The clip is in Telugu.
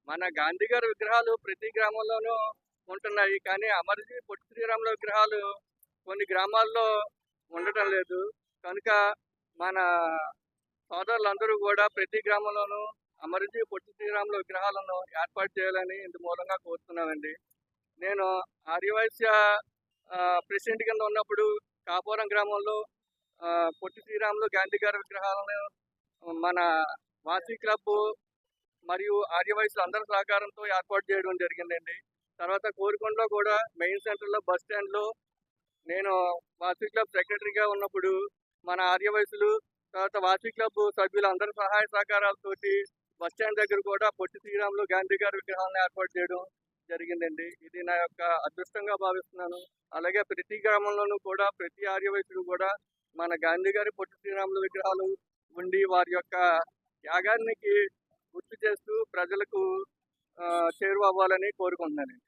మన గాంధీ గారి విగ్రహాలు ప్రతి గ్రామంలోనూ ఉంటున్నాయి. కానీ అమరజీ పొట్టి శ్రీరాములు విగ్రహాలు కొన్ని గ్రామాల్లో ఉండటం లేదు. కనుక మన సోదరులందరూ కూడా ప్రతి గ్రామంలోనూ అమరజీ పొట్టి శ్రీరాములు విగ్రహాలను ఏర్పాటు చేయాలని ఇందు మూలంగా కోరుతున్నానండి. నేను ఆర్యవైశ్య ప్రెసిడెంట్ కింద ఉన్నప్పుడు కాపురం గ్రామంలో పొట్టి శ్రీరాములు గాంధీ గారి విగ్రహాలను మన వాసీ క్లబ్ మరియు ఆర్యవైశ్యులు అందరి సహకారంతో ఏర్పాటు చేయడం జరిగిందండి. తర్వాత కోరుకొండలో కూడా మెయిన్ సెంటర్లో బస్ స్టాండ్లో నేను వాసీ క్లబ్ సెక్రటరీగా ఉన్నప్పుడు మన ఆర్యవైశ్యులు తర్వాత వాసీ క్లబ్ సభ్యులు అందరి సహాయ సహకారాలతోటి బస్ స్టాండ్ దగ్గర కూడా పొట్టి శ్రీరాములు గాంధీ గారి విగ్రహాలను ఏర్పాటు చేయడం జరిగిందండి. ఇది నా యొక్క అదృష్టంగా భావిస్తున్నాను. అలాగే ప్రతి గ్రామంలోనూ కూడా ప్రతి ఆర్యవైశ్యుడు కూడా మన గాంధీ గారి పొట్టి శ్రీరాములు విగ్రహాలు ఉండి వారి యొక్క త్యాగానికి గుర్తు చేస్తూ ప్రజలకు చేరువ అవ్వాలని కోరుకుంటున్నానండి.